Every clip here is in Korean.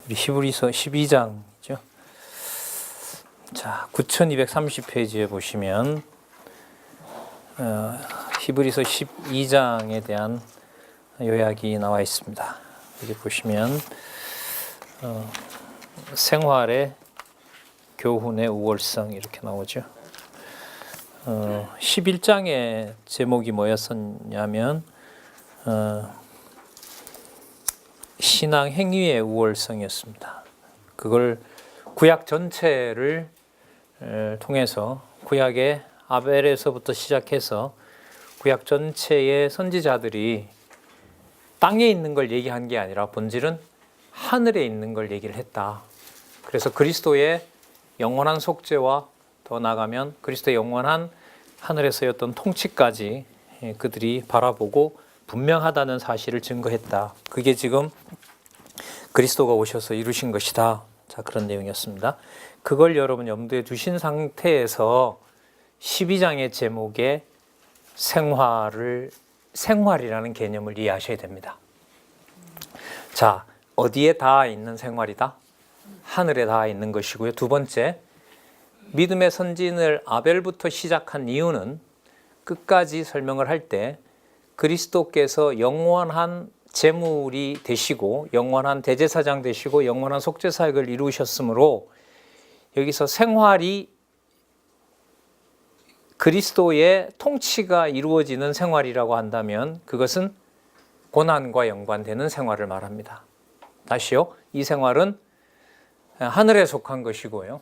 우리 히브리서 12장이죠. 자, 9230페이지에 보시면 히브리서 12장에 대한 요약이 나와 있습니다. 여기 보시면 생활의 교훈의 우월성 이렇게 나오죠. 11장의 제목이 뭐였었냐면 신앙 행위의 우월성이었습니다. 그걸 구약 전체를 통해서 구약의 아벨에서부터 시작해서 구약 전체의 선지자들이 땅에 있는 걸 얘기한 게 아니라 본질은 하늘에 있는 걸 얘기를 했다. 그래서 그리스도의 영원한 속죄와 더 나아가면 그리스도의 영원한 하늘에서의 어떤 통치까지 그들이 바라보고 분명하다는 사실을 증거했다. 그게 지금 그리스도가 오셔서 이루신 것이다. 자, 그런 내용이었습니다. 그걸 여러분 염두에 두신 상태에서 12장의 제목에 생활이라는 개념을 이해하셔야 됩니다. 자, 어디에 닿아 있는 생활이다? 하늘에 닿아 있는 것이고요. 두 번째, 믿음의 선진을 아벨부터 시작한 이유는 끝까지 설명을 할 때 그리스도께서 영원한 제물이 되시고 영원한 대제사장 되시고 영원한 속죄사역을 이루셨으므로 여기서 생활이 그리스도의 통치가 이루어지는 생활이라고 한다면 그것은 고난과 연관되는 생활을 말합니다. 다시요. 이 생활은 하늘에 속한 것이고요.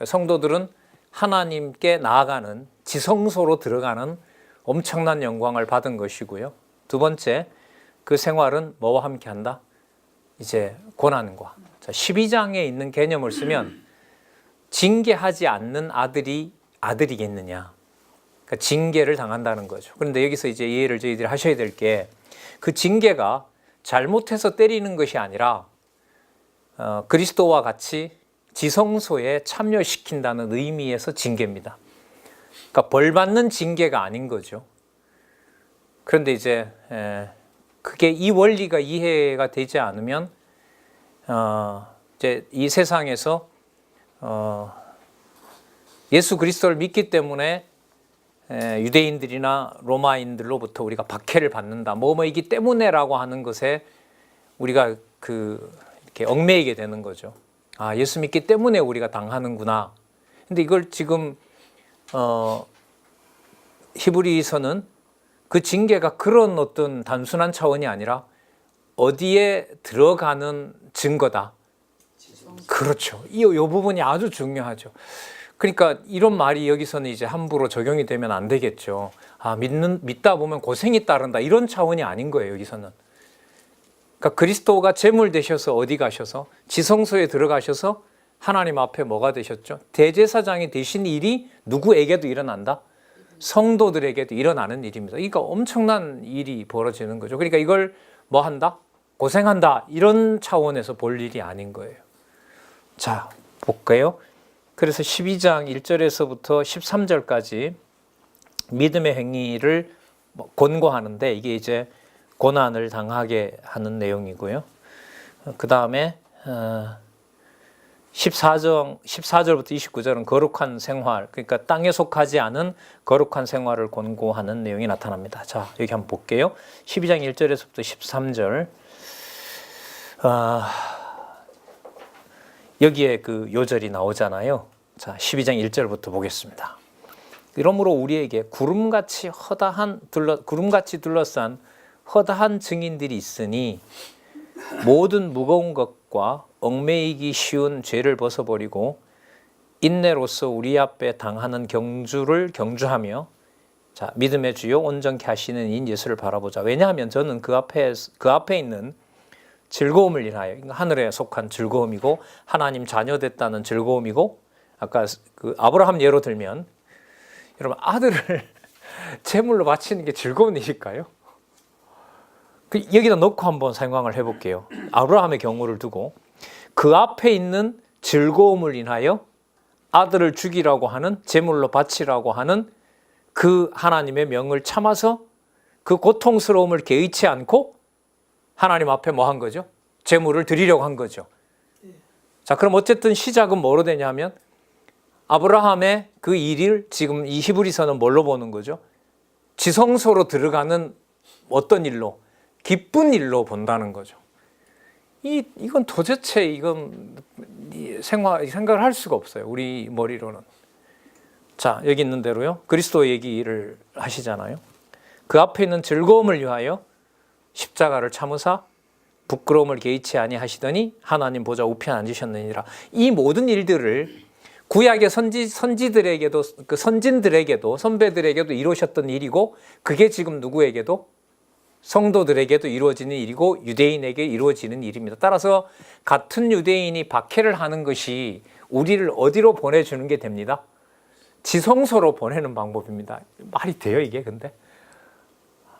성도들은 하나님께 나아가는 지성소로 들어가는 엄청난 영광을 받은 것이고요. 두 번째, 그 생활은 뭐와 함께 한다? 이제 고난과. 자, 12장에 있는 개념을 쓰면 징계하지 않는 아들이 아들이겠느냐. 그러니까 징계를 당한다는 거죠. 그런데 여기서 이제 이해를 저희들이 하셔야 될 게 그 징계가 잘못해서 때리는 것이 아니라 그리스도와 같이 지성소에 참여시킨다는 의미에서 징계입니다. 그러니까 벌 받는 징계가 아닌 거죠. 그런데 이제 그게 이 원리가 이해가 되지 않으면 이제 이 세상에서 예수 그리스도를 믿기 때문에 유대인들이나 로마인들로부터 우리가 박해를 받는다. 뭐뭐이기 때문에라고 하는 것에 우리가 이렇게 얽매이게 되는 거죠. 아, 예수 믿기 때문에 우리가 당하는구나. 근데 이걸 지금 히브리서는 그 징계가 그런 어떤 단순한 차원이 아니라 어디에 들어가는 증거다. 그렇죠. 이 부분이 아주 중요하죠. 그러니까 이런 말이 여기서는 이제 함부로 적용이 되면 안 되겠죠. 아, 믿다 보면 고생이 따른다. 이런 차원이 아닌 거예요, 여기서는. 그러니까 그리스도가 제물 되셔서 어디 가셔서 지성소에 들어가셔서 하나님 앞에 뭐가 되셨죠? 대제사장이 되신 일이 누구에게도 일어난다? 성도들에게도 일어나는 일입니다. 그러니까 엄청난 일이 벌어지는 거죠. 그러니까 이걸 뭐 한다? 고생한다. 이런 차원에서 볼 일이 아닌 거예요. 자, 볼까요? 그래서 12장 1절에서부터 13절까지 믿음의 행위를 권고하는데 이게 이제 고난을 당하게 하는 내용이고요. 그 다음에 14절부터 29절은 거룩한 생활, 그러니까 땅에 속하지 않은 거룩한 생활을 권고하는 내용이 나타납니다. 자, 여기 한번 볼게요. 12장 1절에서부터 13절. 여기에 그 요절이 나오잖아요. 자, 12장 1절부터 보겠습니다. 이러므로 우리에게 구름같이 둘러싼 허다한 증인들이 있으니 모든 무거운 것과 얽매이기 쉬운 죄를 벗어버리고 인내로서 우리 앞에 당하는 경주를 경주하며 자, 믿음의 주요 온전케 하시는 이인 예수를 바라보자. 왜냐하면 저는 그 앞에 있는 즐거움을 인하여 하늘에 속한 즐거움이고 하나님 자녀 됐다는 즐거움이고 아까 그 아브라함 예로 들면 여러분 아들을 제물로 바치는 게 즐거운 일일까요? 여기다 넣고 한번 상황을 해볼게요. 아브라함의 경우를 두고 그 앞에 있는 즐거움을 인하여 아들을 죽이라고 하는 제물로 바치라고 하는 그 하나님의 명을 참아서 그 고통스러움을 개의치 않고 하나님 앞에 뭐 한 거죠? 제물을 드리려고 한 거죠. 자, 그럼 어쨌든 시작은 뭐로 되냐면 아브라함의 그 일을 지금 이 히브리서는 뭘로 보는 거죠? 지성소로 들어가는 어떤 일로? 기쁜 일로 본다는 거죠. 이건 도대체 이건 생각을 할 수가 없어요. 우리 머리로는. 자, 여기 있는 대로요. 그리스도 얘기를 하시잖아요. 그 앞에 있는 즐거움을 위하여 십자가를 참으사 부끄러움을 개의치 아니하시더니 하나님 보좌 우편에 앉으셨느니라. 이 모든 일들을 구약의 선지들에게도 그 선진들에게도 선배들에게도 이루셨던 일이고 그게 지금 누구에게도 성도들에게도 이루어지는 일이고 유대인에게 이루어지는 일입니다. 따라서 같은 유대인이 박해를 하는 것이 우리를 어디로 보내주는 게 됩니다? 지성소로 보내는 방법입니다. 말이 돼요 이게? 근데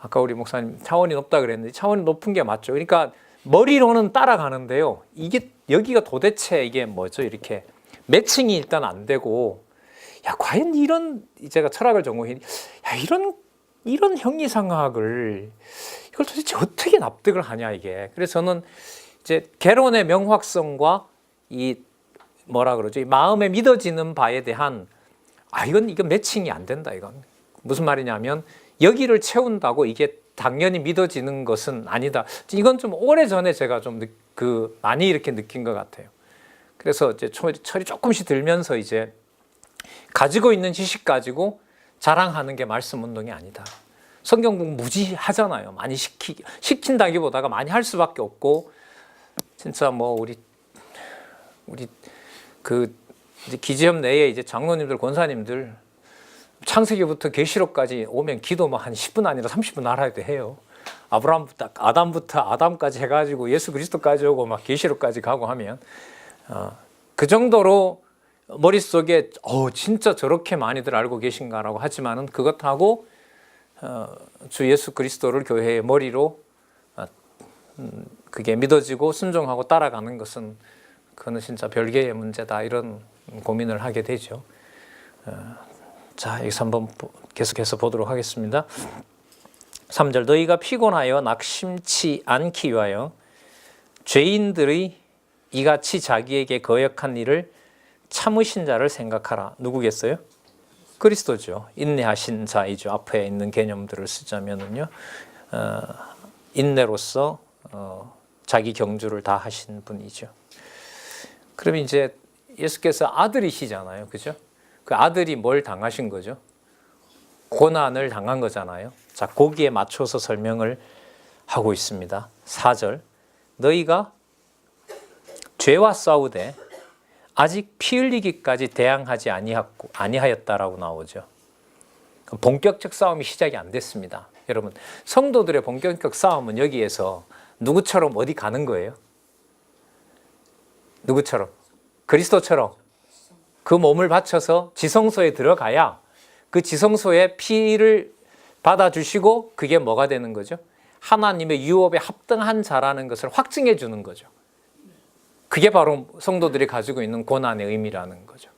아까 우리 목사님 차원이 높다 그랬는데 차원이 높은 게 맞죠. 그러니까 머리로는 따라가는데요. 이게 여기가 도대체 이게 뭐죠? 이렇게 매칭이 일단 안 되고, 야 과연 이런 제가 철학을 전공해, 야 이런 형이상학을 이걸 도대체 어떻게 납득을 하냐 이게. 그래서 저는 이제 개론의 명확성과 이 뭐라 그러죠? 이 마음에 믿어지는 바에 대한 이건 매칭이 안 된다 이건. 무슨 말이냐면 여기를 채운다고 이게 당연히 믿어지는 것은 아니다. 이건 좀 오래전에 제가 좀 많이 이렇게 느낀 것 같아요. 그래서 이제 철이 조금씩 들면서 이제 가지고 있는 지식 가지고 자랑하는 게 말씀 운동이 아니다. 성경 공부 무지하잖아요. 많이 시킨다기보다가 많이 할 수밖에 없고, 진짜 뭐 우리 그 이제 기지협 내에 이제 장로님들 권사님들 창세기부터 계시록까지 오면 기도 한 10분 아니라 30분 알아야 해요. 아브라함부터 아담까지 해가지고 예수 그리스도까지 오고 막 계시록까지 가고 하면 그 정도로 머릿속에 진짜 저렇게 많이들 알고 계신가라고 하지만은 그것하고 주 예수 그리스도를 교회의 머리로 그게 믿어지고 순종하고 따라가는 것은 그거는 진짜 별개의 문제다 이런 고민을 하게 되죠. 자, 여기서 한번 계속해서 보도록 하겠습니다. 3절 너희가 피곤하여 낙심치 않기 위하여 죄인들의 이같이 자기에게 거역한 일을 참으신 자를 생각하라. 누구겠어요? 그리스도죠. 인내하신 자이죠. 앞에 있는 개념들을 쓰자면은요, 인내로서 자기 경주를 다 하신 분이죠. 그러면 이제 예수께서 아들이시잖아요, 그죠? 그 아들이 뭘 당하신 거죠? 고난을 당한 거잖아요. 자, 거기에 맞춰서 설명을 하고 있습니다. 4절 너희가 죄와 싸우되 아직 피 흘리기까지 대항하지 아니하였다라고 나오죠. 본격적 싸움이 시작이 안 됐습니다. 여러분, 성도들의 본격적 싸움은 여기에서 누구처럼 어디 가는 거예요? 누구처럼? 그리스도처럼 그 몸을 바쳐서 지성소에 들어가야 그 지성소에 피를 받아주시고 그게 뭐가 되는 거죠? 하나님의 유업에 합당한 자라는 것을 확증해 주는 거죠. 그게 바로 성도들이 가지고 있는 고난의 의미라는 거죠.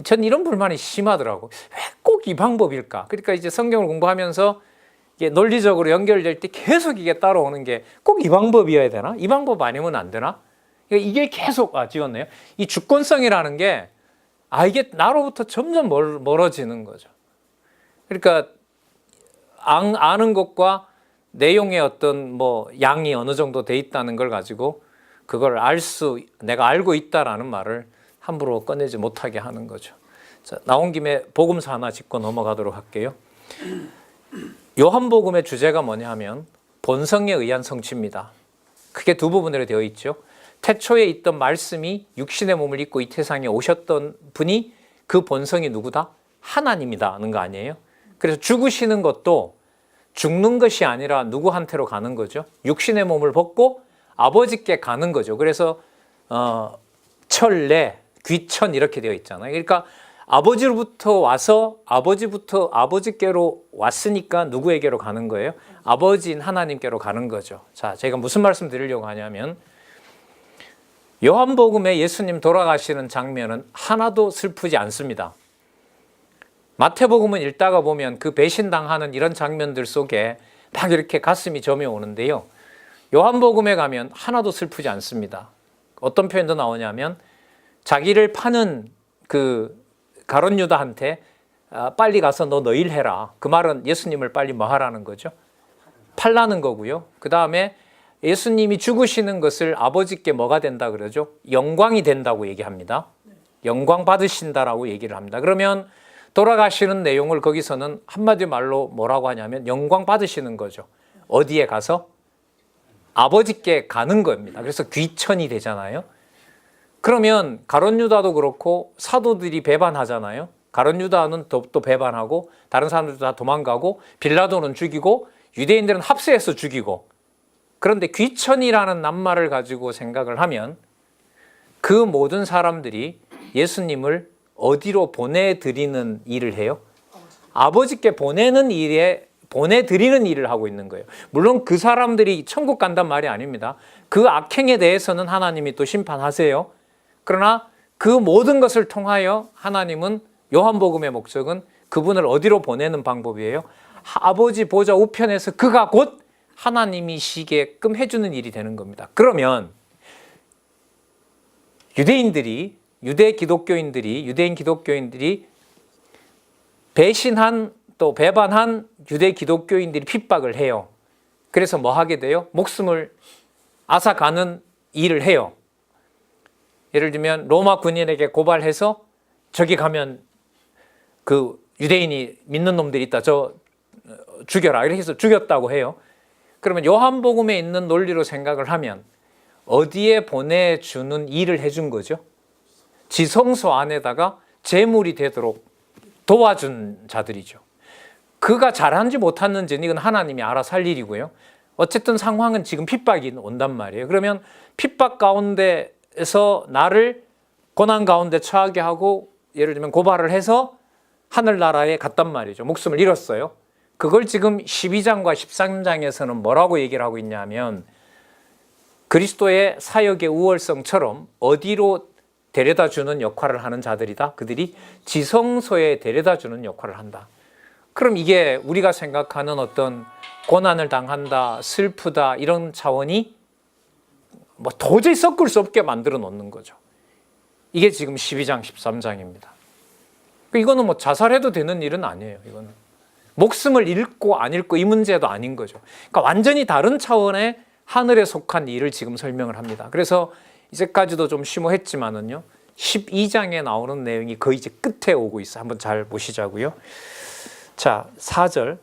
전 이런 불만이 심하더라고. 왜 꼭 이 방법일까? 그러니까 이제 성경을 공부하면서 이게 논리적으로 연결될 때 계속 이게 따라오는 게 꼭 이 방법이어야 되나? 이 방법 아니면 안 되나? 이게 계속 찍었네요. 이 주권성이라는 게 이게 나로부터 점점 멀어지는 거죠. 그러니까 아는 것과 내용의 어떤 양이 어느 정도 돼 있다는 걸 가지고 그걸 내가 알고 있다라는 말을 함부로 꺼내지 못하게 하는 거죠. 자, 나온 김에 복음서 하나 짚고 넘어가도록 할게요. 요한복음의 주제가 뭐냐 하면 본성에 의한 성취입니다. 크게 두 부분으로 되어 있죠. 태초에 있던 말씀이 육신의 몸을 입고 이 세상에 오셨던 분이 그 본성이 누구다? 하나님이다는 거 아니에요? 그래서 죽으시는 것도 죽는 것이 아니라 누구한테로 가는 거죠? 육신의 몸을 벗고 아버지께 가는 거죠. 그래서 철내, 귀천 이렇게 되어 있잖아요. 그러니까 아버지로부터 와서 아버지께로 왔으니까 누구에게로 가는 거예요? 아버지인 하나님께로 가는 거죠. 자, 제가 무슨 말씀 드리려고 하냐면 요한복음에 예수님 돌아가시는 장면은 하나도 슬프지 않습니다. 마태복음은 읽다가 보면 그 배신당하는 이런 장면들 속에 막 이렇게 가슴이 저며 오는데요. 요한복음에 가면 하나도 슬프지 않습니다. 어떤 표현도 나오냐면 자기를 파는 그 가룟 유다한테 빨리 가서 너 일 해라. 그 말은 예수님을 빨리 뭐 하라는 거죠? 팔라는 거고요. 그 다음에 예수님이 죽으시는 것을 아버지께 뭐가 된다 그러죠? 영광이 된다고 얘기합니다. 영광 받으신다라고 얘기를 합니다. 그러면 돌아가시는 내용을 거기서는 한마디 말로 뭐라고 하냐면 영광 받으시는 거죠. 어디에 가서? 아버지께 가는 겁니다. 그래서 귀천이 되잖아요. 그러면 가룟 유다도 그렇고 사도들이 배반하잖아요. 가룟 유다는 또 배반하고 다른 사람들도 다 도망가고 빌라도는 죽이고 유대인들은 합세해서 죽이고, 그런데 귀천이라는 낱말을 가지고 생각을 하면 그 모든 사람들이 예수님을 어디로 보내드리는 일을 해요? 아버지께 보내드리는 일을 하고 있는 거예요. 물론 그 사람들이 천국 간단 말이 아닙니다. 그 악행에 대해서는 하나님이 또 심판하세요. 그러나 그 모든 것을 통하여 하나님은, 요한복음의 목적은 그분을 어디로 보내는 방법이에요? 아버지 보좌 우편에서 그가 곧 하나님이시게끔 해주는 일이 되는 겁니다. 그러면 유대인 기독교인들이 배신한 또 배반한 유대 기독교인들이 핍박을 해요. 그래서 뭐 하게 돼요? 목숨을 앗아가는 일을 해요. 예를 들면 로마 군인에게 고발해서 저기 가면 그 유대인이 믿는 놈들이 있다, 저 죽여라, 이렇게 해서 죽였다고 해요. 그러면 요한복음에 있는 논리로 생각을 하면 어디에 보내주는 일을 해준 거죠? 지성소 안에다가 제물이 되도록 도와준 자들이죠. 그가 잘하는지 못하는지는 이건 하나님이 알아서 할 일이고요. 어쨌든 상황은 지금 핍박이 온단 말이에요. 그러면 핍박 가운데에서 나를 고난 가운데 처하게 하고 예를 들면 고발을 해서 하늘나라에 갔단 말이죠. 목숨을 잃었어요. 그걸 지금 12장과 13장에서는 뭐라고 얘기를 하고 있냐면 그리스도의 사역의 우월성처럼 어디로 데려다주는 역할을 하는 자들이다. 그들이 지성소에 데려다주는 역할을 한다. 그럼 이게 우리가 생각하는 어떤 고난을 당한다, 슬프다 이런 차원이 뭐 도저히 섞을 수 없게 만들어 놓는 거죠. 이게 지금 12장, 13장입니다. 이거는 뭐 자살해도 되는 일은 아니에요. 이거는 목숨을 잃고 안 잃고 이 문제도 아닌 거죠. 그러니까 완전히 다른 차원의 하늘에 속한 일을 지금 설명을 합니다. 그래서 이제까지도 좀 심오했지만은요, 12장에 나오는 내용이 거의 이제 끝에 오고 있어요. 한번 잘 보시자고요. 자, 4절.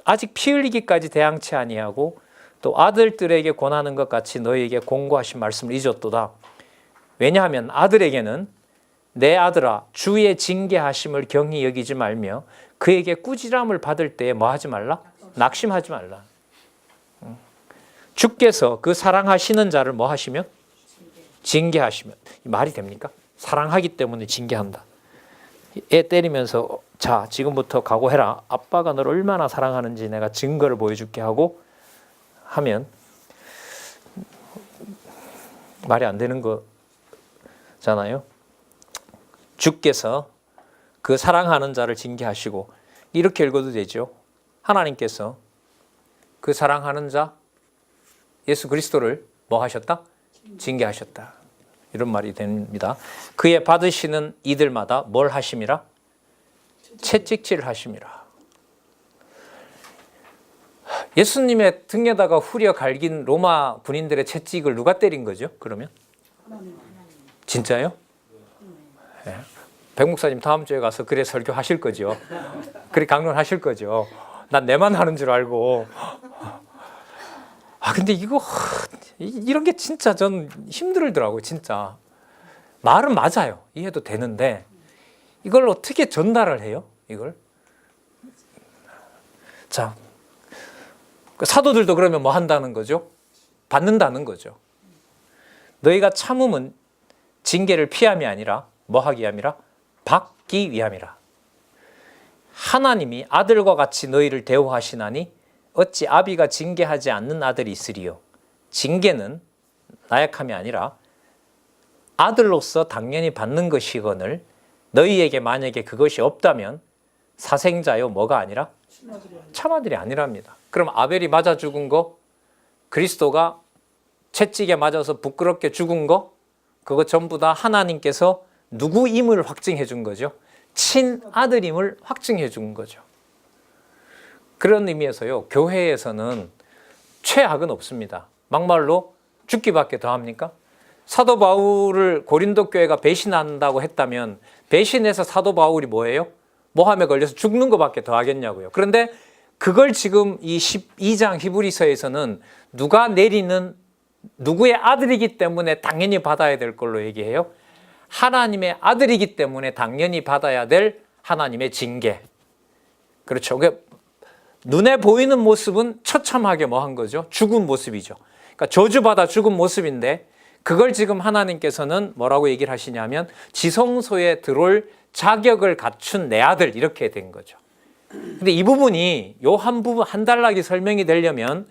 아직 피 흘리기까지 대항치 아니하고 또 아들들에게 권하는 것 같이 너희에게 공고하신 말씀을 잊었도다. 왜냐하면 아들에게는 내 아들아 주의 징계하심을 경히 여기지 말며 그에게 꾸지람을 받을 때에 뭐 하지 말라? 낙심하지 말라. 주께서 그 사랑하시는 자를 뭐 하시면? 징계하시면. 말이 됩니까? 사랑하기 때문에 징계한다. 애 때리면서 자 지금부터 각오해라. 아빠가 너를 얼마나 사랑하는지 내가 증거를 보여줄게 하고 하면 말이 안 되는 거잖아요. 주께서 그 사랑하는 자를 징계하시고, 이렇게 읽어도 되죠. 하나님께서 그 사랑하는 자 예수 그리스도를 뭐 하셨다? 징계하셨다. 이런 말이 됩니다. 그의 받으시는 이들마다 뭘 하심이라? 채찍질 하심이라. 예수님의 등에다가 후려 갈긴 로마 군인들의 채찍을 누가 때린 거죠? 그러면? 진짜요? 네. 백 목사님 다음 주에 가서 그래 설교하실 거죠. 그래 강론하실 거죠. 난 내만 하는 줄 알고. 근데 이런 게 진짜 전 힘들더라고요. 진짜 말은 맞아요. 이해도 되는데 이걸 어떻게 전달을 해요? 이걸 자 사도들도 그러면 뭐 한다는 거죠? 받는다는 거죠. 너희가 참음은 징계를 피함이 아니라 뭐 하기 위함이라? 받기 위함이라. 하나님이 아들과 같이 너희를 대우하시나니 어찌 아비가 징계하지 않는 아들이 있으리요. 징계는 나약함이 아니라 아들로서 당연히 받는 것이거늘 너희에게 만약에 그것이 없다면 사생자요 뭐가 아니라? 참아들이 아니랍니다. 그럼 아벨이 맞아 죽은 거 그리스도가 채찍에 맞아서 부끄럽게 죽은 거, 그거 전부 다 하나님께서 누구임을 확증해 준 거죠. 친아들임을 확증해 준 거죠. 그런 의미에서요, 교회에서는 최악은 없습니다. 막말로 죽기밖에 더 합니까? 사도 바울을 고린도 교회가 배신한다고 했다면 배신해서 사도 바울이 뭐예요? 모함에 걸려서 죽는 것밖에 더 하겠냐고요. 그런데 그걸 지금 이 12장 히브리서에서는 누가 내리는 누구의 아들이기 때문에 당연히 받아야 될 걸로 얘기해요. 하나님의 아들이기 때문에 당연히 받아야 될 하나님의 징계. 그렇죠. 눈에 보이는 모습은 처참하게 한 거죠. 죽은 모습이죠. 그러니까 저주받아 죽은 모습인데 그걸 지금 하나님께서는 뭐라고 얘기를 하시냐면 지성소에 들어올 자격을 갖춘 내 아들, 이렇게 된 거죠. 근데 이 부분이 요 한 부분 한 단락이 설명이 되려면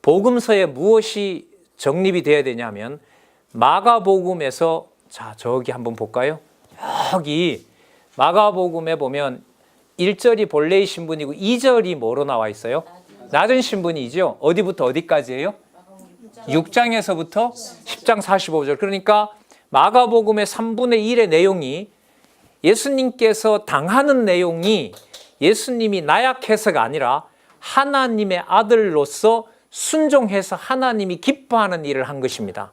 복음서에 무엇이 정립이 돼야 되냐면 마가복음에서, 자, 저기 한번 볼까요? 여기 마가복음에 보면 1절이 본래의 신분이고 2절이 뭐로 나와 있어요? 낮은 신분이죠. 어디부터 어디까지예요? 6장에서부터 10장 45절. 그러니까 마가복음의 3분의 1의 내용이 예수님께서 당하는 내용이 예수님이 나약해서가 아니라 하나님의 아들로서 순종해서 하나님이 기뻐하는 일을 한 것입니다.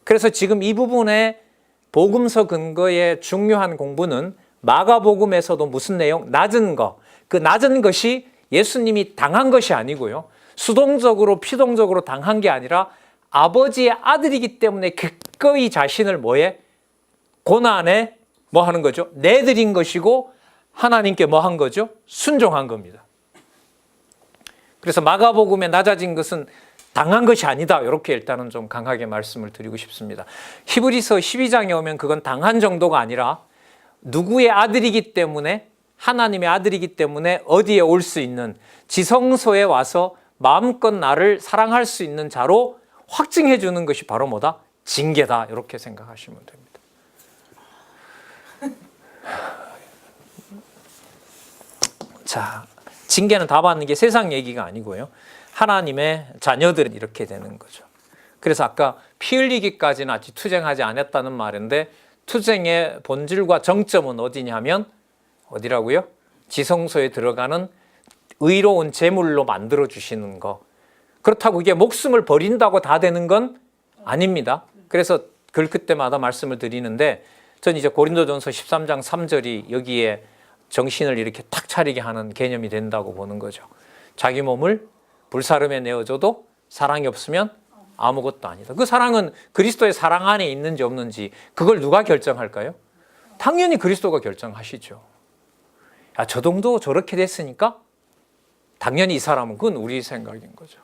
그래서 지금 이 부분의 복음서 근거의 중요한 공부는 마가복음에서도 무슨 내용? 낮은 것. 그 낮은 것이 예수님이 당한 것이 아니고요. 수동적으로 피동적으로 당한 게 아니라 아버지의 아들이기 때문에 기꺼이 자신을 뭐에? 고난에 뭐 하는 거죠? 내드린 것이고 하나님께 뭐 한 거죠? 순종한 겁니다. 그래서 마가복음에 낮아진 것은 당한 것이 아니다. 이렇게 일단은 좀 강하게 말씀을 드리고 싶습니다. 히브리서 12장에 오면 그건 당한 정도가 아니라 누구의 아들이기 때문에, 하나님의 아들이기 때문에 어디에 올 수 있는, 지성소에 와서 마음껏 나를 사랑할 수 있는 자로 확증해 주는 것이 바로 뭐다? 징계다. 이렇게 생각하시면 됩니다. 자, 징계는 다 받는 게 세상 얘기가 아니고요. 하나님의 자녀들은 이렇게 되는 거죠. 그래서 아까 피 흘리기까지는 아직 투쟁하지 않았다는 말인데 투쟁의 본질과 정점은 어디냐면 어디라고요? 지성소에 들어가는 의로운 제물로 만들어 주시는 거. 그렇다고 이게 목숨을 버린다고 다 되는 건 아닙니다. 그래서 그때마다 말씀을 드리는데 전 이제 고린도전서 13장 3절이 여기에 정신을 이렇게 탁 차리게 하는 개념이 된다고 보는 거죠. 자기 몸을 불사름에 내어줘도 사랑이 없으면 아무것도 아니다. 그 사랑은 그리스도의 사랑 안에 있는지 없는지 그걸 누가 결정할까요? 당연히 그리스도가 결정하시죠. 야, 저 정도 저렇게 됐으니까 당연히 이 사람은, 그건 우리 생각인 거죠.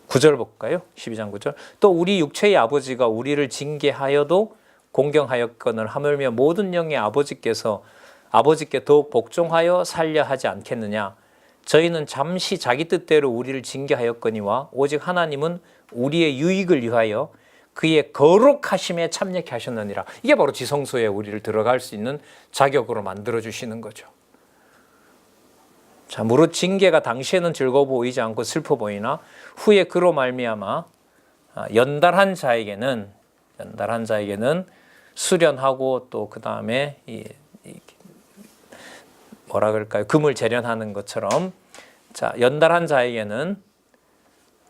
9절 볼까요? 12장 9절. 또 우리 육체의 아버지가 우리를 징계하여도 공경하였거늘 하물며 모든 영의 아버지께 더욱 복종하여 살려 하지 않겠느냐. 저희는 잠시 자기 뜻대로 우리를 징계하였거니와 오직 하나님은 우리의 유익을 위하여 그의 거룩하심에 참여케 하셨느니라. 이게 바로 지성소에 우리를 들어갈 수 있는 자격으로 만들어주시는 거죠. 자, 무릇 징계가 당시에는 즐거워 보이지 않고 슬퍼 보이나 후에 그로 말미암아 연달한 자에게는 수련하고 또 그 다음에 뭐라 그럴까요? 금을 재련하는 것처럼, 자, 연달한 자에게는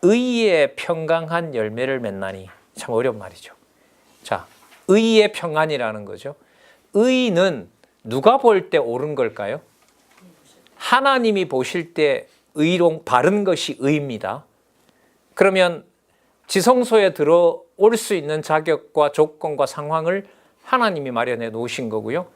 의의 평강한 열매를 맺나니. 참 어려운 말이죠. 자, 의의 평안이라는 거죠. 의는 누가 볼 때 옳은 걸까요? 하나님이 보실 때 바른 것이 의입니다. 그러면 지성소에 들어올 수 있는 자격과 조건과 상황을 하나님이 마련해 놓으신 거고요.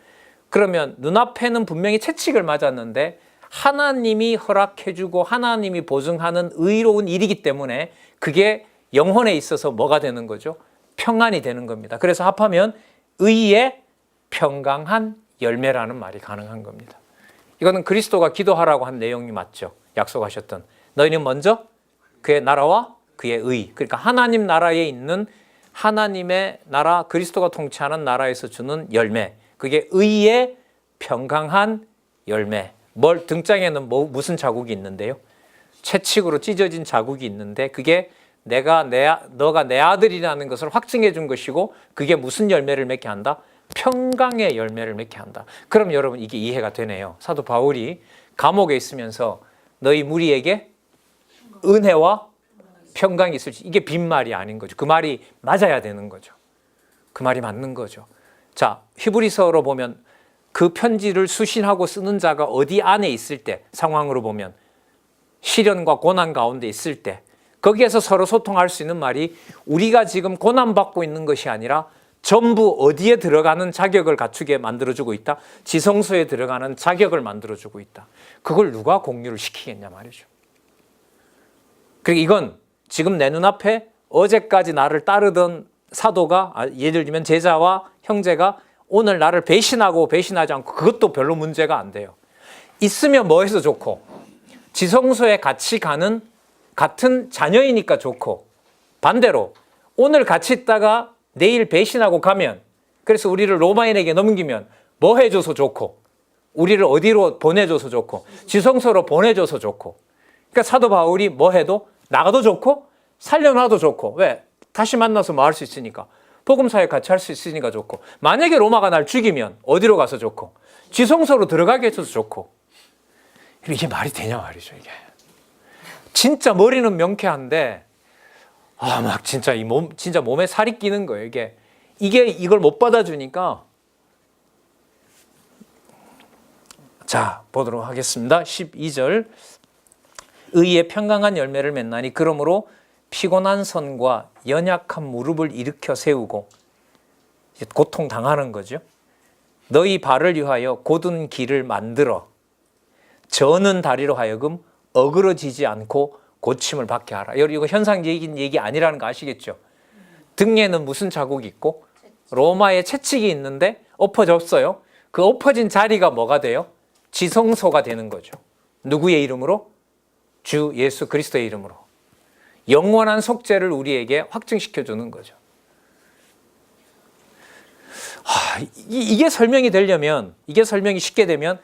그러면 눈앞에는 분명히 채찍을 맞았는데 하나님이 허락해주고 하나님이 보증하는 의로운 일이기 때문에 그게 영혼에 있어서 뭐가 되는 거죠? 평안이 되는 겁니다. 그래서 합하면 의의 평강한 열매라는 말이 가능한 겁니다. 이거는 그리스도가 기도하라고 한 내용이 맞죠. 약속하셨던 너희는 먼저 그의 나라와 그의 의, 그러니까 하나님 나라에 있는 하나님의 나라, 그리스도가 통치하는 나라에서 주는 열매, 그게 의의 평강한 열매, 등장에는 무슨 자국이 있는데요? 채찍으로 찢어진 자국이 있는데 그게 너가 내 아들이라는 것을 확증해 준 것이고 그게 무슨 열매를 맺게 한다? 평강의 열매를 맺게 한다. 그럼 여러분 이게 이해가 되네요. 사도 바울이 감옥에 있으면서 너희 무리에게 은혜와 평강이 있을지, 이게 빈말이 아닌 거죠. 그 말이 맞아야 되는 거죠. 그 말이 맞는 거죠. 자, 히브리서로 보면 그 편지를 수신하고 쓰는 자가 어디 안에 있을 때, 상황으로 보면 시련과 고난 가운데 있을 때 거기에서 서로 소통할 수 있는 말이 우리가 지금 고난받고 있는 것이 아니라 전부 어디에 들어가는 자격을 갖추게 만들어주고 있다? 지성소에 들어가는 자격을 만들어주고 있다. 그걸 누가 공유를 시키겠냐 말이죠. 그리고 이건 지금 내 눈앞에 어제까지 나를 따르던 사도가, 예를 들면 제자와 형제가 오늘 나를 배신하고 배신하지 않고 그것도 별로 문제가 안 돼요. 있으면 뭐 해서 좋고, 지성소에 같이 가는 같은 자녀이니까 좋고, 반대로 오늘 같이 있다가 내일 배신하고 가면, 그래서 우리를 로마인에게 넘기면 뭐 해줘서 좋고, 우리를 어디로 보내줘서 좋고, 지성소로 보내줘서 좋고. 그러니까 사도 바울이 뭐 해도 나가도 좋고 살려놔도 좋고. 왜? 다시 만나서 뭐 할 수 있으니까. 복음사에 같이 할 수 있으니까 좋고. 만약에 로마가 날 죽이면 어디로 가서 좋고, 지성소로 들어가게 해줘서 좋고. 이게 말이 되냐 말이죠. 이게 진짜 머리는 명쾌한데 막 진짜 진짜 몸에 살이 끼는 거예요. 이걸 못 받아주니까. 자, 보도록 하겠습니다. 12절. 의의 평강한 열매를 맺나니 그러므로 피곤한 손과 연약한 무릎을 일으켜 세우고, 고통 당하는 거죠. 너희 발을 위하여 곧은 길을 만들어 저는 다리로 하여금 어그러지지 않고 고침을 받게 하라. 이거 현상적인 얘기 아니라는 거 아시겠죠? 등에는 무슨 자국이 있고 로마에 채찍이 있는데 엎어졌어요. 그 엎어진 자리가 뭐가 돼요? 지성소가 되는 거죠. 누구의 이름으로? 주 예수 그리스도의 이름으로. 영원한 속죄를 우리에게 확증시켜 주는 거죠. 이게 설명이 되려면, 이게 설명이 쉽게 되면,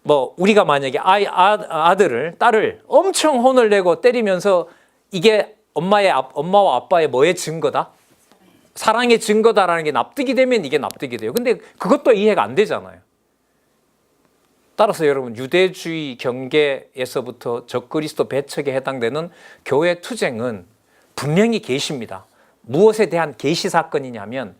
우리가 만약에 딸을 엄청 혼을 내고 때리면서 이게 엄마와 아빠의 뭐의 증거다? 사랑의 증거다라는 게 납득이 되면 이게 납득이 돼요. 근데 그것도 이해가 안 되잖아요. 따라서 여러분, 유대주의 경계에서부터 적그리스도 배척에 해당되는 교회 투쟁은 분명히 계시입니다. 무엇에 대한 계시 사건이냐면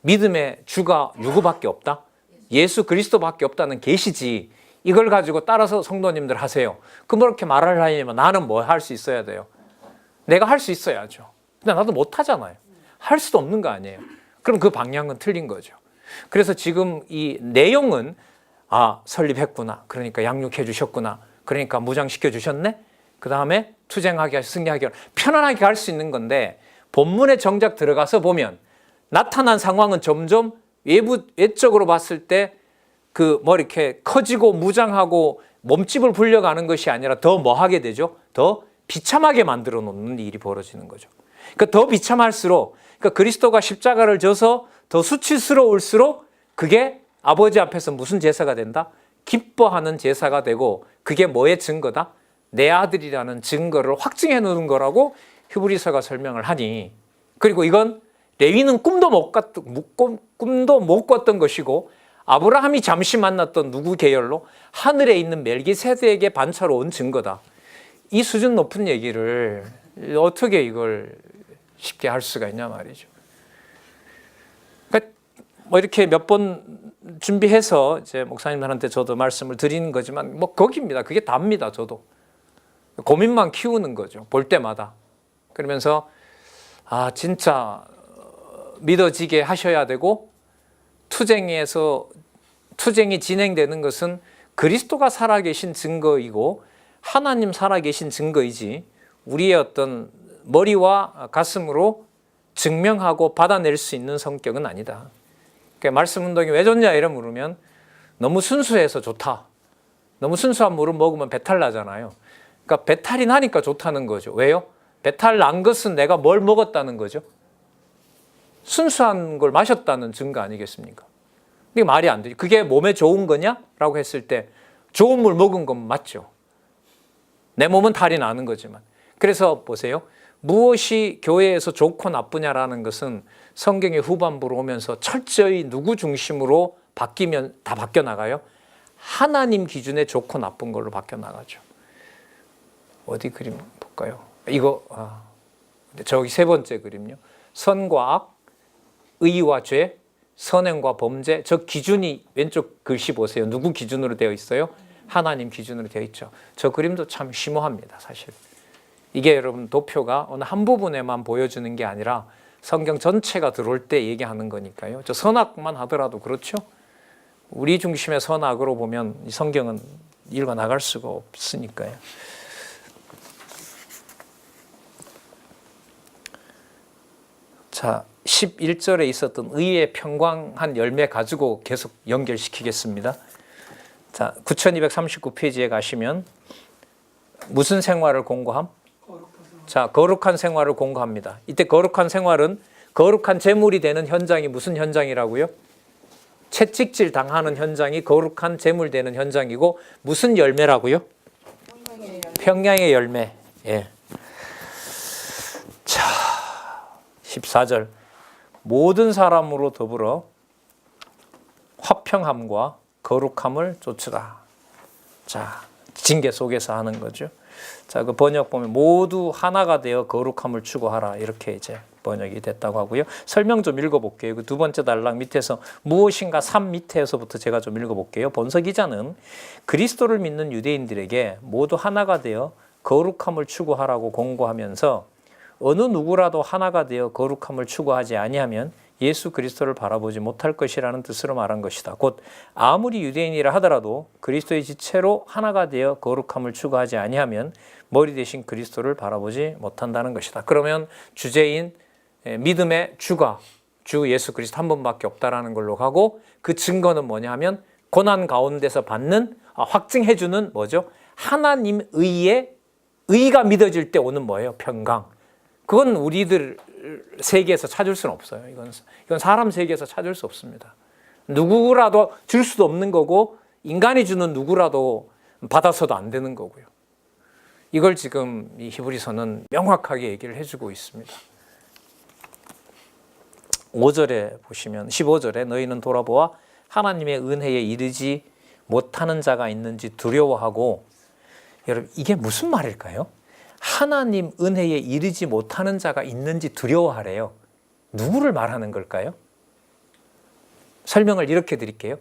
믿음의 주가 누구밖에 없다? 예수 그리스도밖에 없다는 계시지. 이걸 가지고 따라서 성도님들 하세요. 그렇게 말을 하려면 나는 뭐 할 수 있어야 돼요? 내가 할 수 있어야죠. 근데 나도 못 하잖아요. 할 수도 없는 거 아니에요. 그럼 그 방향은 틀린 거죠. 그래서 지금 이 내용은 설립했구나. 그러니까 양육해 주셨구나. 그러니까 무장시켜 주셨네. 그 다음에 투쟁하게 승리하게 편안하게 할 수 있는 건데, 본문에 정작 들어가서 보면 나타난 상황은 점점 외적으로 봤을 때 이렇게 커지고 무장하고 몸집을 불려가는 것이 아니라 더 뭐 하게 되죠? 더 비참하게 만들어 놓는 일이 벌어지는 거죠. 그러니까 더 비참할수록, 그러니까 그리스도가 십자가를 져서 더 수치스러울수록 그게 아버지 앞에서 무슨 제사가 된다? 기뻐하는 제사가 되고, 그게 뭐의 증거다? 내 아들이라는 증거를 확증해 놓는 거라고 히브리서가 설명을 하니, 그리고 이건 레위는 꿈도 못 꿨던 것이고, 아브라함이 잠시 만났던 누구 계열로? 하늘에 있는 멜기세덱에게 반차로 온 증거다. 이 수준 높은 얘기를 어떻게 이걸 쉽게 할 수가 있냐 말이죠. 그러니까 이렇게 몇 번 준비해서 이제 목사님들한테 저도 말씀을 드리는 거지만 거기입니다. 그게 답니다. 저도 고민만 키우는 거죠. 볼 때마다. 그러면서 진짜 믿어지게 하셔야 되고, 투쟁이 진행되는 것은 그리스도가 살아계신 증거이고 하나님 살아계신 증거이지, 우리의 어떤 머리와 가슴으로 증명하고 받아낼 수 있는 성격은 아니다. 그러니까 말씀 운동이 왜 좋냐 이런 물으면 너무 순수해서 좋다. 너무 순수한 물을 먹으면 배탈 나잖아요. 그러니까 배탈이 나니까 좋다는 거죠. 왜요? 배탈 난 것은 내가 뭘 먹었다는 거죠? 순수한 걸 마셨다는 증거 아니겠습니까? 이게 말이 안 되죠. 그게 몸에 좋은 거냐라고 했을 때 좋은 물 먹은 건 맞죠. 내 몸은 탈이 나는 거지만. 그래서 보세요. 무엇이 교회에서 좋고 나쁘냐라는 것은 성경의 후반부로 오면서 철저히 누구 중심으로 바뀌면 다 바뀌어 나가요? 하나님 기준에 좋고 나쁜 걸로 바뀌어 나가죠. 어디 그림 볼까요? 이거 저기 세 번째 그림요. 선과 악, 의와 죄, 선행과 범죄. 저 기준이 왼쪽 글씨 보세요. 누구 기준으로 되어 있어요? 하나님 기준으로 되어 있죠. 저 그림도 참 심오합니다, 사실. 이게 여러분 도표가 어느 한 부분에만 보여주는 게 아니라 성경 전체가 들어올 때 얘기하는 거니까요. 저 선악만 하더라도 그렇죠. 우리 중심의 선악으로 보면 이 성경은 읽어 나갈 수가 없으니까요. 자, 11절에 있었던 의의 평강한 열매 가지고 계속 연결시키겠습니다. 자, 9239페이지에 가시면 무슨 생활을 공고함? 자, 거룩한 생활을 공고합니다. 이때 거룩한 생활은 거룩한 제물이 되는 현장이 무슨 현장이라고요? 채찍질 당하는 현장이 거룩한 제물 되는 현장이고 무슨 열매라고요? 평강의 열매. 예. 자, 14절. 모든 사람으로 더불어 화평함과 거룩함을 쫓으라. 자, 징계 속에서 하는 거죠. 자, 그 번역 보면 모두 하나가 되어 거룩함을 추구하라. 이렇게 이제 번역이 됐다고 하고요. 설명 좀 읽어볼게요. 그 두 번째 단락 밑에서 무엇인가 3 밑에서부터 제가 좀 읽어볼게요. 본서 기자는 그리스도를 믿는 유대인들에게 모두 하나가 되어 거룩함을 추구하라고 공고하면서 어느 누구라도 하나가 되어 거룩함을 추구하지 아니하면 예수 그리스도를 바라보지 못할 것이라는 뜻으로 말한 것이다. 곧 아무리 유대인이라 하더라도 그리스도의 지체로 하나가 되어 거룩함을 추구하지 아니하면 머리 대신 그리스도를 바라보지 못한다는 것이다. 그러면 주제인 믿음의 주가 주 예수 그리스도 한 분밖에 없다라는 걸로 가고 그 증거는 뭐냐 하면 고난 가운데서 받는 확증해주는 뭐죠? 하나님 의가 믿어질 때 오는 뭐예요? 평강. 그건 우리들 세계에서 찾을 수는 없어요. 이건 사람 세계에서 찾을 수 없습니다. 누구라도 줄 수도 없는 거고 인간이 주는 누구라도 받아서도 안 되는 거고요. 이걸 지금 이 히브리서는 명확하게 얘기를 해주고 있습니다. 5절에 보시면 15절에 너희는 돌아보아 하나님의 은혜에 이르지 못하는 자가 있는지 두려워하고. 여러분, 이게 무슨 말일까요? 하나님 은혜에 이르지 못하는 자가 있는지 두려워하래요. 누구를 말하는 걸까요? 설명을 이렇게 드릴게요.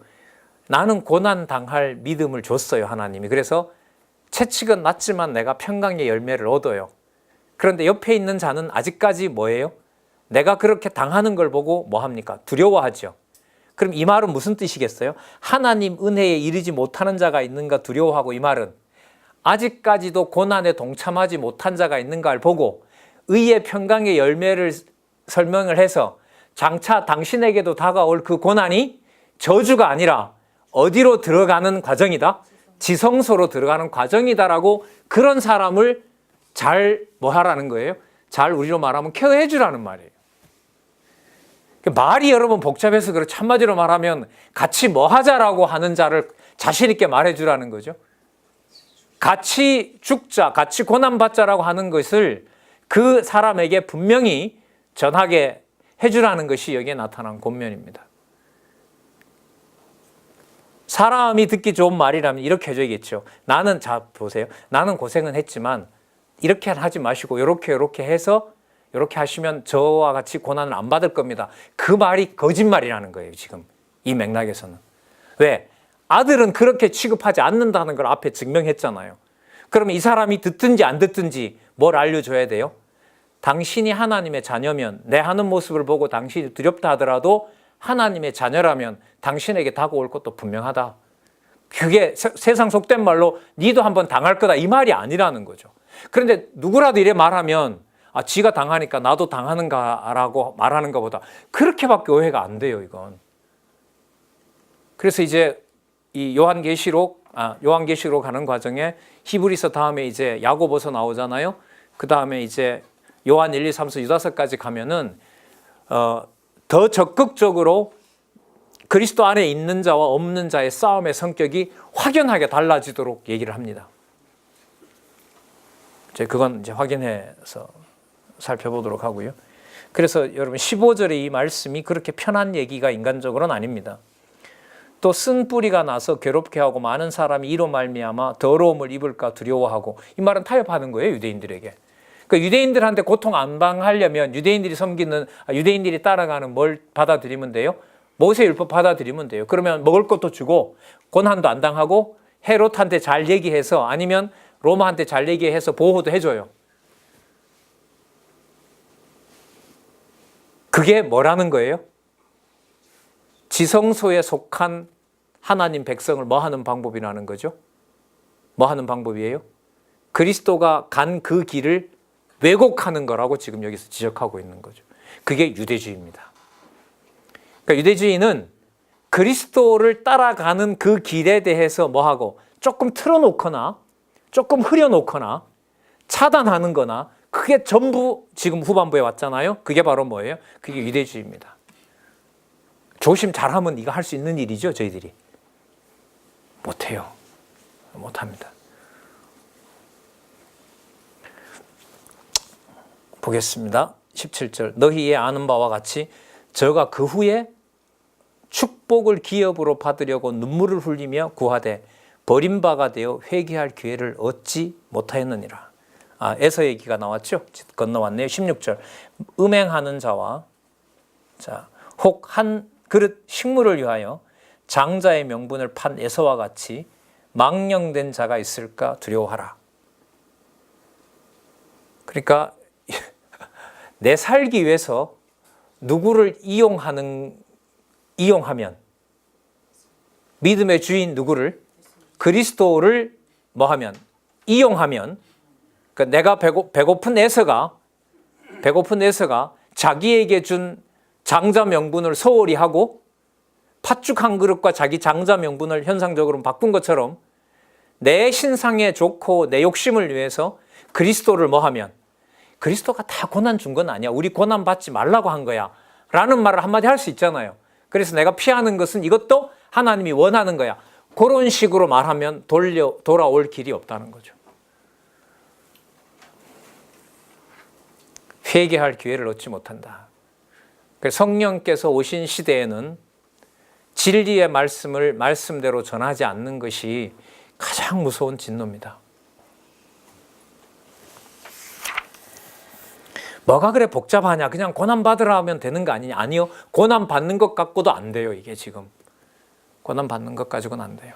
나는 고난 당할 믿음을 줬어요, 하나님이. 그래서 채찍은 났지만 내가 평강의 열매를 얻어요. 그런데 옆에 있는 자는 아직까지 뭐예요? 내가 그렇게 당하는 걸 보고 뭐 합니까? 두려워하죠. 그럼 이 말은 무슨 뜻이겠어요? 하나님 은혜에 이르지 못하는 자가 있는가 두려워하고, 이 말은 아직까지도 고난에 동참하지 못한 자가 있는가를 보고 의의 평강의 열매를 설명을 해서 장차 당신에게도 다가올 그 고난이 저주가 아니라 어디로 들어가는 과정이다? 지성소로 들어가는 과정이다라고 그런 사람을 잘 뭐 하라는 거예요? 잘 우리로 말하면 케어해 주라는 말이에요. 말이 여러분 복잡해서 그렇죠. 한마디로 말하면 같이 뭐 하자라고 하는 자를 자신 있게 말해 주라는 거죠. 같이 죽자, 같이 고난받자라고 하는 것을 그 사람에게 분명히 전하게 해주라는 것이 여기에 나타난 권면입니다. 사람이 듣기 좋은 말이라면 이렇게 해줘야겠죠. 나는, 자 보세요. 나는 고생은 했지만 이렇게 하지 마시고 이렇게 해서 이렇게 하시면 저와 같이 고난을 안 받을 겁니다. 그 말이 거짓말이라는 거예요, 지금 이 맥락에서는. 왜? 아들은 그렇게 취급하지 않는다는 걸 앞에 증명했잖아요. 그러면 이 사람이 듣든지 안 듣든지 뭘 알려줘야 돼요? 당신이 하나님의 자녀면, 내 하는 모습을 보고 당신이 두렵다 하더라도 하나님의 자녀라면 당신에게 다가올 것도 분명하다. 그게 세상 속된 말로 니도 한번 당할 거다, 이 말이 아니라는 거죠. 그런데 누구라도 이래 말하면 지가 당하니까 나도 당하는가라고 말하는 것보다 그렇게밖에 오해가 안 돼요, 이건. 그래서 이제 이 요한계시록 가는 과정에 히브리서 다음에 이제 야고보서 나오잖아요. 그 다음에 이제 요한 1, 2, 3서 유다서까지 가면은 더 적극적으로 그리스도 안에 있는 자와 없는 자의 싸움의 성격이 확연하게 달라지도록 얘기를 합니다. 그건 이제 확인해서 살펴보도록 하고요. 그래서 여러분 15절의 이 말씀이 그렇게 편한 얘기가 인간적으로는 아닙니다. 또 쓴 뿌리가 나서 괴롭게 하고 많은 사람이 이로 말미암아 더러움을 입을까 두려워하고, 이 말은 타협하는 거예요, 유대인들에게. 그러니까 유대인들한테 고통 안 당하려면 유대인들이 따라가는 뭘 받아들이면 돼요? 모세율법 받아들이면 돼요. 그러면 먹을 것도 주고 고난도 안 당하고 헤롯한테 잘 얘기해서, 아니면 로마한테 잘 얘기해서 보호도 해줘요. 그게 뭐라는 거예요? 지성소에 속한 하나님 백성을 뭐 하는 방법이라는 거죠? 뭐 하는 방법이에요? 그리스도가 간 그 길을 왜곡하는 거라고 지금 여기서 지적하고 있는 거죠. 그게 유대주의입니다. 그러니까 유대주의는 그리스도를 따라가는 그 길에 대해서 뭐 하고 조금 틀어놓거나 조금 흐려놓거나 차단하는 거나, 그게 전부 지금 후반부에 왔잖아요. 그게 바로 뭐예요? 그게 유대주의입니다. 조심 잘하면 이거 할 수 있는 일이죠, 저희들이. 못해요. 못합니다. 보겠습니다. 17절. 너희의 아는 바와 같이 저가 그 후에 축복을 기업으로 받으려고 눈물을 흘리며 구하되 버림바가 되어 회개할 기회를 얻지 못하였느니라. 에서 얘기가 나왔죠? 건너왔네요. 16절. 음행하는 자와 혹 한 그릇 식물을 위하여 장자의 명분을 판 에서와 같이 망령된 자가 있을까 두려워하라. 그러니까 내 살기 위해서 누구를 이용하면, 믿음의 주인 누구를, 그리스도를 뭐하면, 이용하면, 그러니까 내가 배고픈 에서가 자기에게 준 장자 명분을 소홀히 하고 팥죽 한 그릇과 자기 장자 명분을 현상적으로 바꾼 것처럼 내 신상에 좋고 내 욕심을 위해서 그리스도를 뭐하면, 그리스도가 다 고난 준 건 아니야, 우리 고난 받지 말라고 한 거야 라는 말을 한마디 할 수 있잖아요. 그래서 내가 피하는 것은 이것도 하나님이 원하는 거야, 그런 식으로 말하면 돌아올 길이 없다는 거죠. 회개할 기회를 얻지 못한다. 성령께서 오신 시대에는 진리의 말씀을 말씀대로 전하지 않는 것이 가장 무서운 진노입니다. 뭐가 그래 복잡하냐, 그냥 고난받으라 하면 되는 거 아니냐. 아니요, 고난받는 것 갖고도 안 돼요. 이게 지금 고난받는 것 가지고는 안 돼요.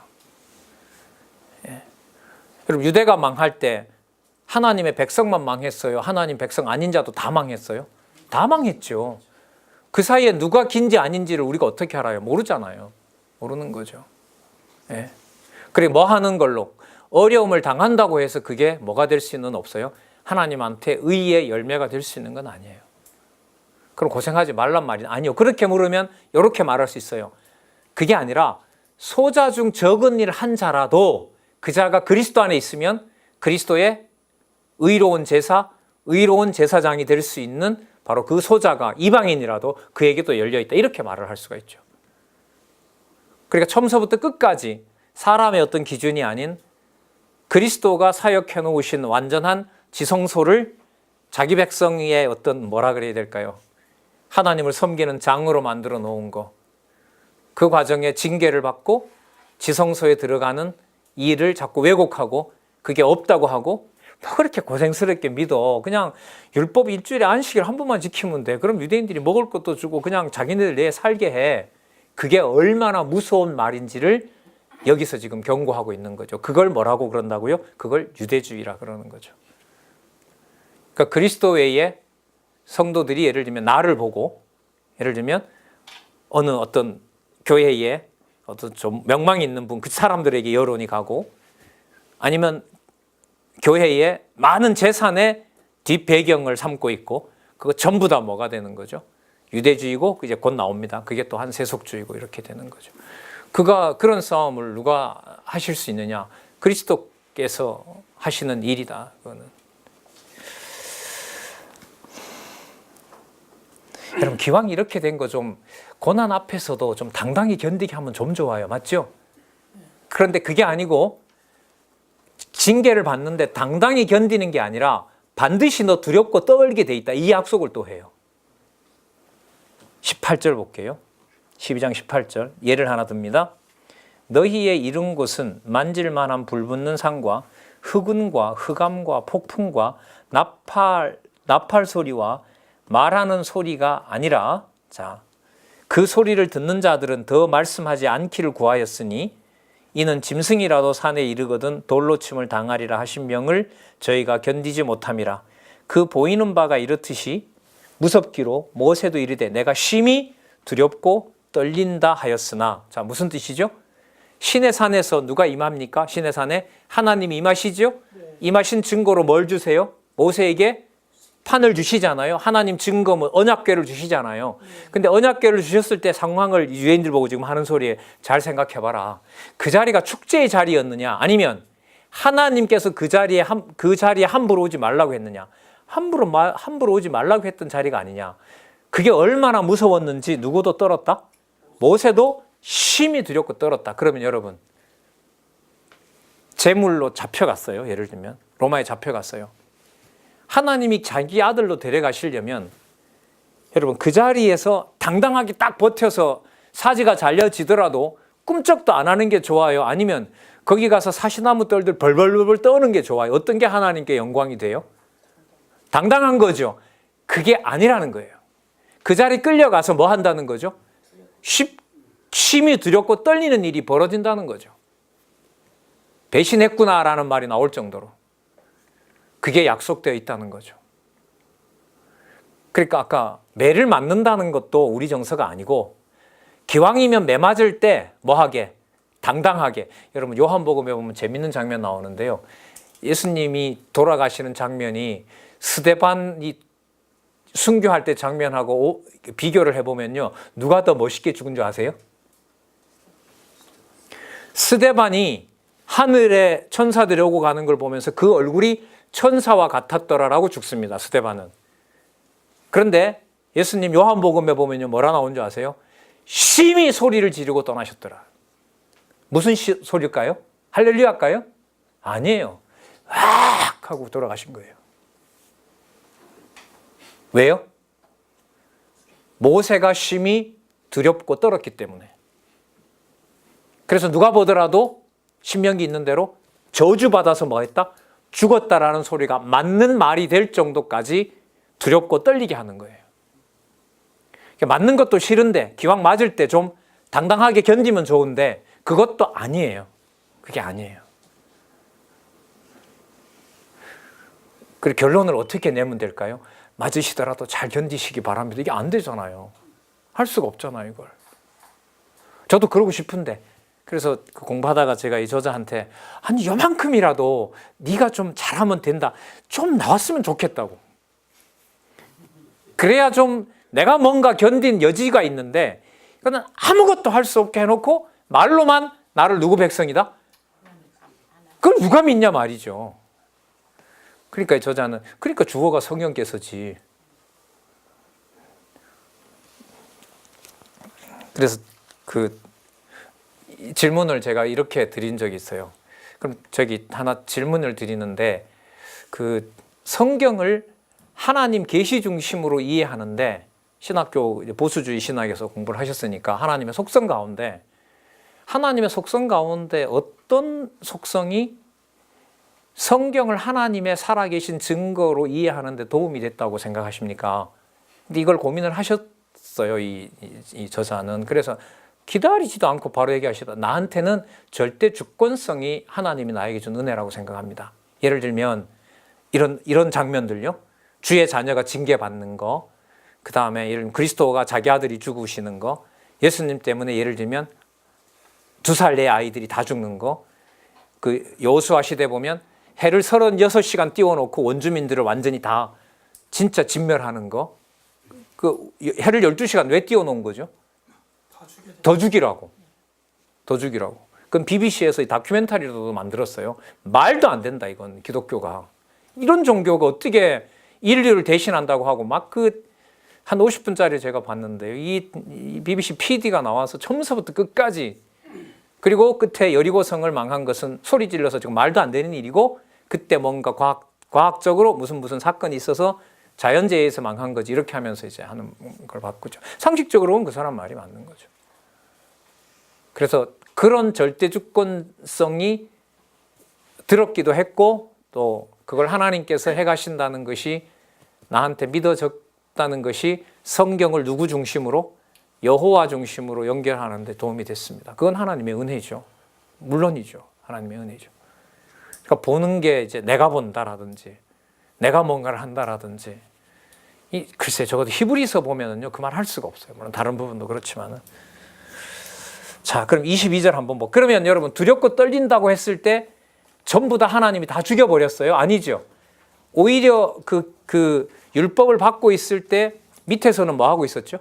예. 여러분, 유대가 망할 때 하나님의 백성만 망했어요? 하나님 백성 아닌 자도 다 망했어요? 다 망했죠. 그 사이에 누가 긴지 아닌지를 우리가 어떻게 알아요? 모르잖아요. 모르는 거죠. 예. 그래, 뭐 하는 걸로 어려움을 당한다고 해서 그게 뭐가 될 수는 없어요. 하나님한테 의의 열매가 될 수 있는 건 아니에요. 그럼 고생하지 말란 말이 아니요. 그렇게 물으면 이렇게 말할 수 있어요. 그게 아니라 소자 중 적은 일 한 자라도 그 자가 그리스도 안에 있으면 그리스도의 의로운 제사장이 될 수 있는 바로 그 소자가 이방인이라도 그에게도 열려있다, 이렇게 말을 할 수가 있죠. 그러니까 처음서부터 끝까지 사람의 어떤 기준이 아닌 그리스도가 사역해 놓으신 완전한 지성소를 자기 백성의 어떤 뭐라 그래야 될까요? 하나님을 섬기는 장으로 만들어 놓은 거, 그 과정에 징계를 받고 지성소에 들어가는 일을 자꾸 왜곡하고 그게 없다고 하고, 뭐 그렇게 고생스럽게 믿어. 그냥 율법 일주일에 안식일 한 번만 지키면 돼. 그럼 유대인들이 먹을 것도 주고 그냥 자기네들 내 살게 해. 그게 얼마나 무서운 말인지를 여기서 지금 경고하고 있는 거죠. 그걸 뭐라고 그런다고요? 그걸 유대주의라 그러는 거죠. 그러니까 그리스도 외에 성도들이 예를 들면 나를 보고, 예를 들면 어떤 교회에 어떤 좀 명망이 있는 분, 그 사람들에게 여론이 가고, 아니면 교회에 많은 재산의 뒷배경을 삼고 있고, 그거 전부 다 뭐가 되는 거죠? 유대주의고, 이제 곧 나옵니다. 그게 또 한 세속주의고 이렇게 되는 거죠. 그런 싸움을 누가 하실 수 있느냐? 그리스도께서 하시는 일이다. 그거는. 여러분 기왕 이렇게 된 거 좀 고난 앞에서도 좀 당당히 견디게 하면 좀 좋아요. 맞죠? 그런데 그게 아니고 징계를 받는데 당당히 견디는 게 아니라 반드시 너 두렵고 떨게 돼 있다. 이 약속을 또 해요. 18절 볼게요. 12장 18절 예를 하나 듭니다. 너희의 이른 곳은 만질만한 불붙는 산과 흑운과 흑암과 폭풍과 나팔 소리와 말하는 소리가 아니라 자, 그 소리를 듣는 자들은 더 말씀하지 않기를 구하였으니 이는 짐승이라도 산에 이르거든 돌로 침을 당하리라 하신 명을 저희가 견디지 못함이라. 그 보이는 바가 이렇듯이 무섭기로 모세도 이르되 내가 심히 두렵고 떨린다 하였으나 자 무슨 뜻이죠? 신의 산에서 누가 임합니까? 신의 산에 하나님이 임하시죠? 임하신 증거로 뭘 주세요? 모세에게 판을 주시잖아요. 하나님 증거 언약궤를 주시잖아요. 근데 언약궤를 주셨을 때 상황을 유대인들 보고 지금 하는 소리에 잘 생각해봐라. 그 자리가 축제의 자리였느냐? 아니면 하나님께서 그 자리에 함부로 오지 말라고 했느냐? 함부로 오지 말라고 했던 자리가 아니냐? 그게 얼마나 무서웠는지 누구도 떨었다? 모세도 심히 두렵고 떨었다. 그러면 여러분 제물로 잡혀갔어요. 예를 들면 로마에 잡혀갔어요. 하나님이 자기 아들로 데려가시려면 여러분 그 자리에서 당당하게 딱 버텨서 사지가 잘려지더라도 꿈쩍도 안 하는 게 좋아요? 아니면 거기 가서 사시나무 떨들 벌벌벌 떠는 게 좋아요? 어떤 게 하나님께 영광이 돼요? 당당한 거죠. 그게 아니라는 거예요. 그 자리 끌려가서 뭐 한다는 거죠? 심히 두렵고 떨리는 일이 벌어진다는 거죠. 배신했구나라는 말이 나올 정도로 그게 약속되어 있다는 거죠. 그러니까 아까 매를 맞는다는 것도 우리 정서가 아니고 기왕이면 매 맞을 때 뭐하게? 당당하게. 여러분 요한복음에 보면 재밌는 장면 나오는데요. 예수님이 돌아가시는 장면이 스데반이 순교할 때 장면하고 비교를 해보면요. 누가 더 멋있게 죽은 줄 아세요? 스데반이 하늘에 천사들이 오고 가는 걸 보면서 그 얼굴이 천사와 같았더라라고 죽습니다. 스데반은. 그런데 예수님 요한복음에 보면요. 뭐라 나온 줄 아세요? 심히 소리를 지르고 떠나셨더라. 무슨 소리일까요? 할렐루야일까요? 아니에요. 악 하고 돌아가신 거예요. 왜요? 모세가 심히 두렵고 떨었기 때문에. 그래서 누가 보더라도 신명기 있는 대로 저주받아서 뭐 했다? 죽었다라는 소리가 맞는 말이 될 정도까지 두렵고 떨리게 하는 거예요. 맞는 것도 싫은데 기왕 맞을 때 좀 당당하게 견디면 좋은데 그것도 아니에요. 그게 아니에요. 그리고 결론을 어떻게 내면 될까요? 맞으시더라도 잘 견디시기 바랍니다. 이게 안 되잖아요. 할 수가 없잖아요, 이걸. 저도 그러고 싶은데 그래서 공부하다가 제가 이 저자한테 아니 요만큼이라도 네가 좀 잘하면 된다. 좀 나왔으면 좋겠다고. 그래야 좀 내가 뭔가 견딘 여지가 있는데 이거는 아무것도 할 수 없게 해놓고 말로만 나를 누구 백성이다? 그걸 누가 믿냐 말이죠. 그러니까 이 저자는 그러니까 주어가 성령께서지. 그래서 그 질문을 제가 이렇게 드린 적이 있어요. 그럼 저기 하나 질문을 드리는데 그 성경을 하나님 계시 중심으로 이해하는데 신학교 보수주의 신학에서 공부를 하셨으니까 하나님의 속성 가운데 어떤 속성이 성경을 하나님의 살아계신 증거로 이해하는 데 도움이 됐다고 생각하십니까? 근데 이걸 고민을 하셨어요. 이 저자는. 그래서 기다리지도 않고 바로 얘기하시다. 나한테는 절대 주권성이 하나님이 나에게 준 은혜라고 생각합니다. 예를 들면 이런 장면들요. 주의 자녀가 징계받는 거, 그 다음에 이런 그리스도가 자기 아들이 죽으시는 거, 예수님 때문에 예를 들면 2살 내 아이들이 다 죽는 거, 그 여호수아 시대 보면 해를 36시간 띄워놓고 원주민들을 완전히 다 진짜 진멸하는 거, 그 해를 12시간 왜 띄워놓은 거죠? 더 죽이라고. 그건 BBC에서 다큐멘터리로도 만들었어요. 말도 안 된다, 이건 기독교가. 이런 종교가 어떻게 인류를 대신한다고 하고 막 한 50분짜리 제가 봤는데요. 이 BBC PD가 나와서 처음부터 끝까지, 그리고 끝에 여리고성을 망한 것은 소리 질러서 지금 말도 안 되는 일이고, 그때 뭔가 과학적으로 무슨 사건이 있어서 자연재해에서 망한 거지, 이렇게 하면서 이제 하는 걸 바꾸죠. 상식적으로는 그 사람 말이 맞는 거죠. 그래서 그런 절대주권성이 들었기도 했고, 또 그걸 하나님께서 해가신다는 것이 나한테 믿어졌다는 것이 성경을 누구 중심으로? 여호와 중심으로 연결하는 데 도움이 됐습니다. 그건 하나님의 은혜죠. 물론이죠. 하나님의 은혜죠. 그러니까 보는 게 이제 내가 본다라든지 내가 뭔가를 한다라든지, 글쎄 적어도 히브리서 보면은요 그 말 할 수가 없어요. 물론 다른 부분도 그렇지만은. 자, 그럼 22절 한번 그러면 여러분, 두렵고 떨린다고 했을 때 전부 다 하나님이 다 죽여버렸어요? 아니죠. 오히려 그 율법을 받고 있을 때 밑에서는 뭐 하고 있었죠?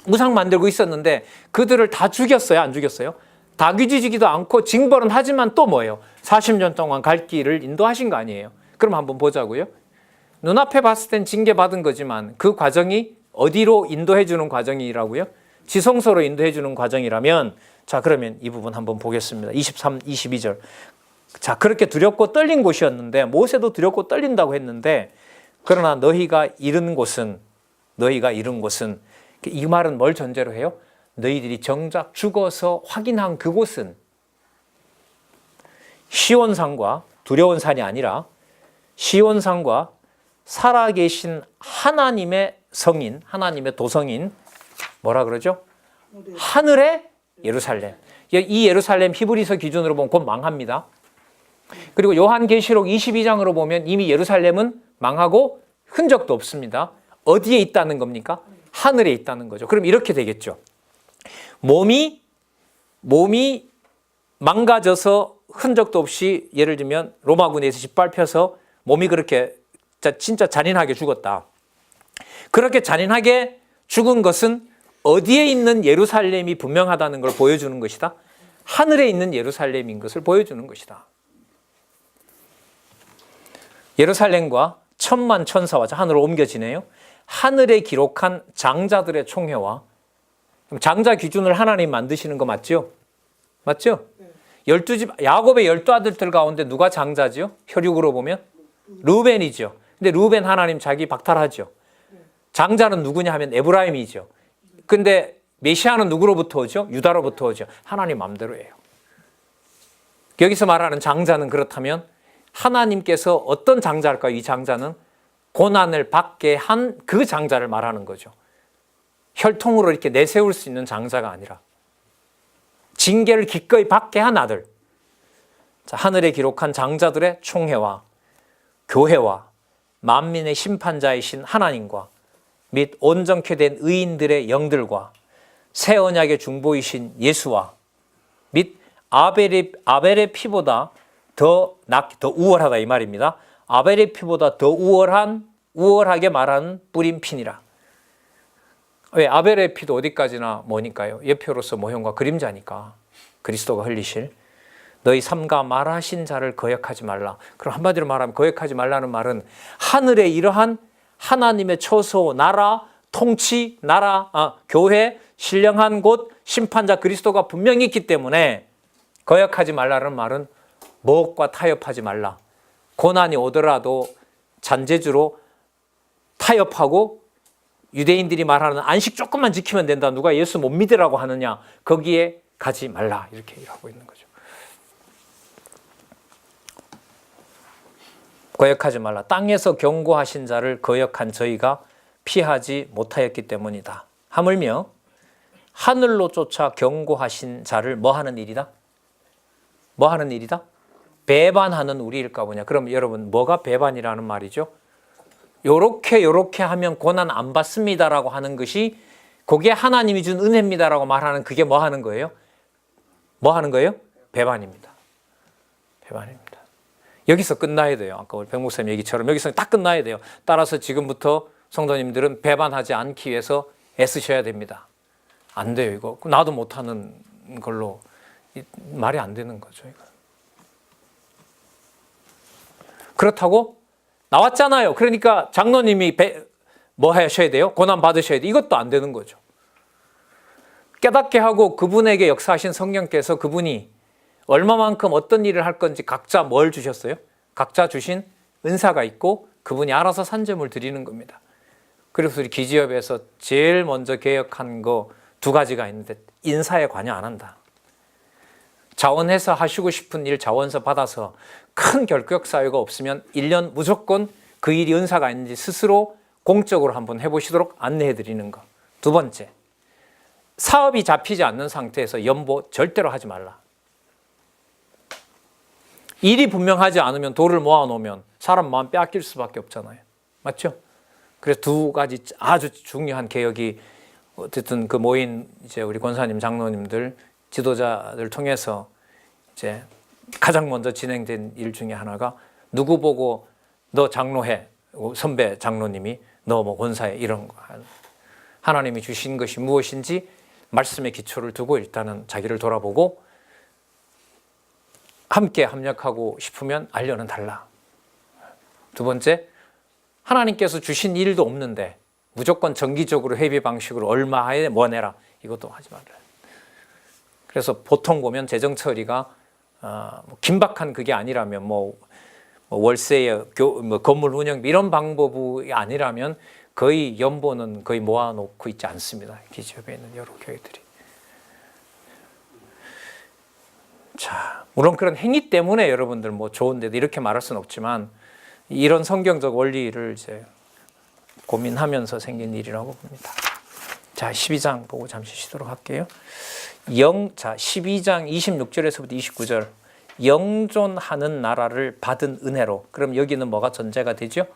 우상 만들고 있었는데 그들을 다 죽였어요? 안 죽였어요? 다 뒤지지기도 않고 징벌은 하지만 또 뭐예요? 40년 동안 갈 길을 인도하신 거 아니에요? 그럼 한번 보자고요. 눈앞에 봤을 땐 징계받은 거지만 그 과정이 어디로 인도해 주는 과정이라고요? 지성소로 인도해 주는 과정이라면, 자, 그러면 이 부분 한번 보겠습니다. 23, 22절. 자, 그렇게 두렵고 떨린 곳이었는데, 모세도 두렵고 떨린다고 했는데, 그러나 너희가 이른 곳은, 이 말은 뭘 전제로 해요? 너희들이 정작 죽어서 확인한 그곳은 시온산과, 두려운 산이 아니라 시온산과 살아계신 하나님의 성인, 하나님의 도성인, 뭐라 그러죠? 하늘의 예루살렘. 이 예루살렘 히브리서 기준으로 보면 곧 망합니다. 그리고 요한계시록 22장으로 보면 이미 예루살렘은 망하고 흔적도 없습니다. 어디에 있다는 겁니까? 하늘에 있다는 거죠. 그럼 이렇게 되겠죠. 몸이 망가져서 흔적도 없이, 예를 들면 로마군에서 짓밟혀서 몸이 그렇게 진짜 잔인하게 죽었다. 그렇게 잔인하게 죽은 것은 어디에 있는 예루살렘이 분명하다는 걸 보여주는 것이다. 하늘에 있는 예루살렘인 것을 보여주는 것이다. 예루살렘과 천만 천사와 하늘로 옮겨지네요. 하늘에 기록한 장자들의 총회와, 장자 기준을 하나님 만드시는 거 맞죠? 맞죠? 12집, 야곱의 12아들들 가운데 누가 장자죠? 혈육으로 보면? 르우벤이죠. 근데 르우벤 하나님 자기 박탈하죠. 장자는 누구냐 하면 에브라임이죠. 근데 메시아는 누구로부터 오죠? 유다로부터 오죠. 하나님 마음대로예요. 여기서 말하는 장자는 그렇다면 하나님께서 어떤 장자일까요? 이 장자는 고난을 받게 한 그 장자를 말하는 거죠. 혈통으로 이렇게 내세울 수 있는 장자가 아니라 징계를 기꺼이 받게 한 아들. 자, 하늘에 기록한 장자들의 총회와 교회와 만민의 심판자이신 하나님과 및 온전케 된 의인들의 영들과 새 언약의 중보이신 예수와 및 아벨의 피보다 더 우월하다 이 말입니다. 아벨의 피보다 더 우월하게 말하는 뿌린 피니라. 왜? 아벨의 피도 어디까지나 뭐니까요? 예표로서 모형과 그림자니까. 그리스도가 흘리실 너희 삼가 말하신 자를 거역하지 말라. 그럼 한마디로 말하면 거역하지 말라는 말은 하늘에 이러한 하나님의 처소, 나라, 통치, 교회, 신령한 곳, 심판자 그리스도가 분명히 있기 때문에 거역하지 말라는 말은 무엇과 타협하지 말라. 고난이 오더라도 잔재주로 타협하고 유대인들이 말하는 안식 조금만 지키면 된다. 누가 예수 못 믿으라고 하느냐. 거기에 가지 말라. 이렇게 일하고 있는 거죠. 거역하지 말라. 땅에서 경고하신 자를 거역한 저희가 피하지 못하였기 때문이다. 하물며 하늘로 쫓아 경고하신 자를 뭐 하는 일이다? 뭐 하는 일이다? 배반하는 우리일까 보냐. 그럼 여러분 뭐가 배반이라는 말이죠? 요렇게 하면 고난 안 받습니다라고 하는 것이 그게 하나님이 준 은혜입니다라고 말하는 그게 뭐 하는 거예요? 뭐 하는 거예요? 배반입니다. 배반입니다. 여기서 끝나야 돼요. 아까 우리 백 목사님 얘기처럼 여기서 딱 끝나야 돼요. 따라서 지금부터 성도님들은 배반하지 않기 위해서 애쓰셔야 됩니다. 안 돼요, 이거. 나도 못하는 걸로 말이 안 되는 거죠, 이거. 그렇다고 나왔잖아요. 그러니까 장로님이 뭐 하셔야 돼요? 고난 받으셔야 돼요. 이것도 안 되는 거죠. 깨닫게 하고 그분에게 역사하신 성령께서 그분이 얼마만큼 어떤 일을 할 건지 각자 뭘 주셨어요? 각자 주신 은사가 있고 그분이 알아서 산점을 드리는 겁니다. 그래서 우리 기지협에서 제일 먼저 개혁한 거 2가지가 있는데 인사에 관여 안 한다. 자원해서 하시고 싶은 일 자원서 받아서 큰 결격 사유가 없으면 1년 무조건 그 일이 은사가 있는지 스스로 공적으로 한번 해보시도록 안내해 드리는 거. 2번째, 사업이 잡히지 않는 상태에서 연보 절대로 하지 말라. 일이 분명하지 않으면 돌을 모아놓으면 사람 마음 빼앗길 수밖에 없잖아요. 맞죠? 그래서 2가지 아주 중요한 개혁이 어쨌든 그 모인 이제 우리 권사님, 장로님들, 지도자들 통해서 이제 가장 먼저 진행된 일 중에 하나가 누구 보고 너 장로해, 선배 장로님이 너 뭐 권사해 이런 거. 하나님이 주신 것이 무엇인지 말씀의 기초를 두고 일단은 자기를 돌아보고 함께 합력하고 싶으면 알려는 달라. 2번째, 하나님께서 주신 일도 없는데 무조건 정기적으로 회비 방식으로 얼마에 뭐 내라 이것도 하지 말라. 그래서 보통 보면 재정 처리가 긴박한 그게 아니라면 뭐 월세의 건물 운영 이런 방법이 아니라면 거의 연보는 거의 모아놓고 있지 않습니다. 기지협에 있는 여러 교회들이. 자, 물론 그런 행위 때문에 여러분들 뭐 좋은데도 이렇게 말할 수는 없지만 이런 성경적 원리를 이제 고민하면서 생긴 일이라고 봅니다. 자, 12장 보고 잠시 쉬도록 할게요. 12장 26절에서부터 29절. 영존하는 나라를 받은 은혜로. 그럼 여기는 뭐가 전제가 되죠?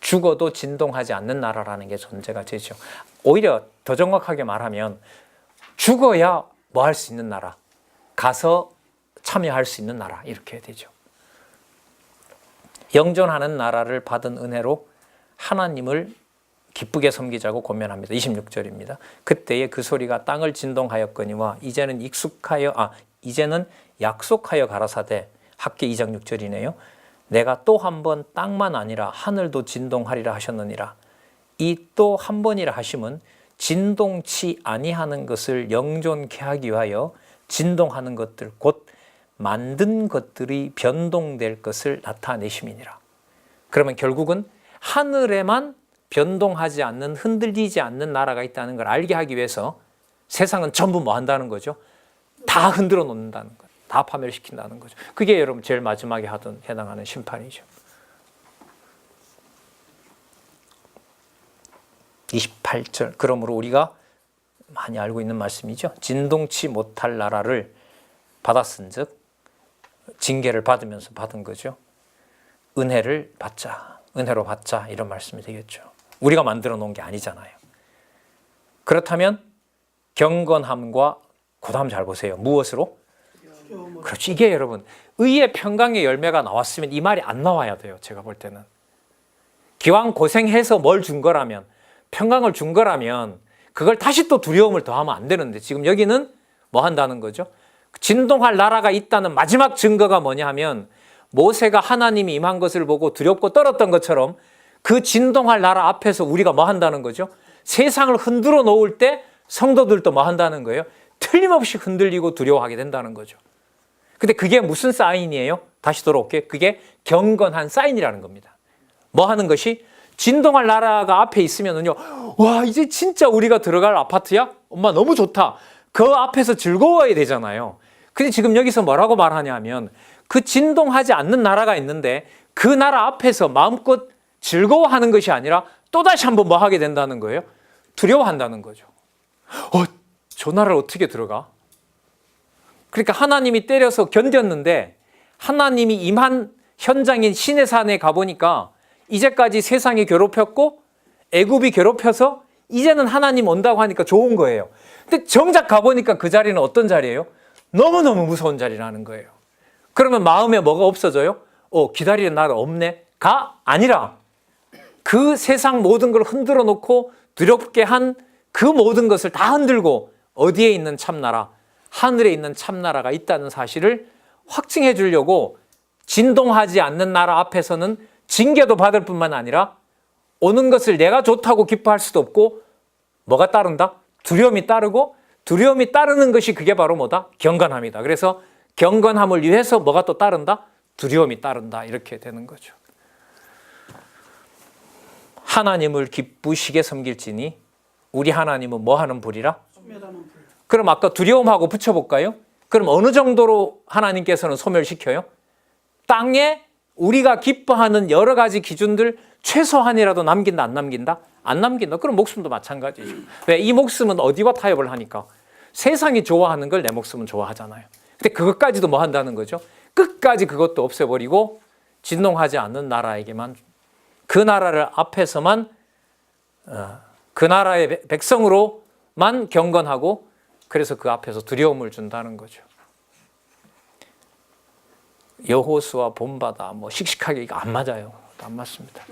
죽어도 진동하지 않는 나라라는 게 전제가 되죠. 오히려 더 정확하게 말하면 죽어야 뭐 할 수 있는 나라, 가서 참여할 수 있는 나라 이렇게 되죠. 영존하는 나라를 받은 은혜로 하나님을 기쁘게 섬기자고 권면합니다. 26절입니다. 그때에 그 소리가 땅을 진동하였거니와 이제는 약속하여 가라사대. 학계 2장 6절이네요. 내가 또 한 번 땅만 아니라 하늘도 진동하리라 하셨느니라. 이 또 한 번이라 하심은 진동치 아니하는 것을 영존케 하기 위하여 진동하는 것들 곧 만든 것들이 변동될 것을 나타내심이니라. 그러면 결국은 하늘에만 변동하지 않는, 흔들리지 않는 나라가 있다는 걸 알게 하기 위해서 세상은 전부 뭐 한다는 거죠? 다 흔들어 놓는다는 거죠. 다 파멸시킨다는 거죠. 그게 여러분 제일 마지막에 해당하는 심판이죠. 28절. 그러므로 우리가 많이 알고 있는 말씀이죠. 진동치 못할 나라를 받았은즉 징계를 받으면서 받은 거죠. 은혜를 받자. 은혜로 받자. 이런 말씀이 되겠죠. 우리가 만들어 놓은 게 아니잖아요. 그렇다면 경건함과 그다음 잘 보세요. 무엇으로? 그렇죠. 이게 여러분 의의 평강의 열매가 나왔으면 이 말이 안 나와야 돼요. 제가 볼 때는. 기왕 고생해서 뭘 준 거라면, 평강을 준 거라면 그걸 다시 또 두려움을 더하면 안 되는데 지금 여기는 뭐 한다는 거죠? 진동할 나라가 있다는 마지막 증거가 뭐냐 하면 모세가 하나님이 임한 것을 보고 두렵고 떨었던 것처럼 그 진동할 나라 앞에서 우리가 뭐 한다는 거죠? 세상을 흔들어 놓을 때 성도들도 뭐 한다는 거예요? 틀림없이 흔들리고 두려워하게 된다는 거죠. 근데 그게 무슨 사인이에요? 다시 돌아올게요. 그게 경건한 사인이라는 겁니다. 뭐 하는 것이? 진동할 나라가 앞에 있으면은요, 와, 이제 진짜 우리가 들어갈 아파트야? 엄마 너무 좋다. 그 앞에서 즐거워야 되잖아요. 근데 지금 여기서 뭐라고 말하냐면 그 진동하지 않는 나라가 있는데 그 나라 앞에서 마음껏 즐거워하는 것이 아니라 또다시 한번 뭐 하게 된다는 거예요? 두려워한다는 거죠. 저 나라를 어떻게 들어가? 그러니까 하나님이 때려서 견뎠는데 하나님이 임한 현장인 시내산에 가보니까 이제까지 세상이 괴롭혔고 애굽이 괴롭혀서 이제는 하나님 온다고 하니까 좋은 거예요. 근데 정작 가보니까 그 자리는 어떤 자리예요? 너무너무 무서운 자리라는 거예요. 그러면 마음에 뭐가 없어져요? 기다리는 나라 없네? 가? 아니라 그 세상 모든 걸 흔들어 놓고 두렵게 한 그 모든 것을 다 흔들고 어디에 있는 참나라? 하늘에 있는 참나라가 있다는 사실을 확증해 주려고 진동하지 않는 나라 앞에서는 징계도 받을 뿐만 아니라 오는 것을 내가 좋다고 기뻐할 수도 없고 뭐가 따른다? 두려움이 따르고 두려움이 따르는 것이 그게 바로 뭐다? 경건함이다. 그래서 경건함을 위해서 뭐가 또 따른다? 두려움이 따른다. 이렇게 되는 거죠. 하나님을 기쁘시게 섬길지니 우리 하나님은 뭐 하는 불이라? 그럼 아까 두려움하고 붙여볼까요? 그럼 어느 정도로 하나님께서는 소멸시켜요? 땅에 우리가 기뻐하는 여러 가지 기준들 최소한이라도 남긴다 안 남긴다? 안 남긴다. 그럼 목숨도 마찬가지죠. 왜? 이 목숨은 어디와 타협을 하니까? 세상이 좋아하는 걸 내 목숨은 좋아하잖아요. 근데 그것까지도 뭐 한다는 거죠? 끝까지 그것도 없애버리고 진동하지 않는 나라에게만, 그 나라를 앞에서만 그 나라의 백성으로만 경건하고, 그래서 그 앞에서 두려움을 준다는 거죠. 여호수아 본받아 뭐 씩씩하게 이거 안 맞아요. 안 맞습니다.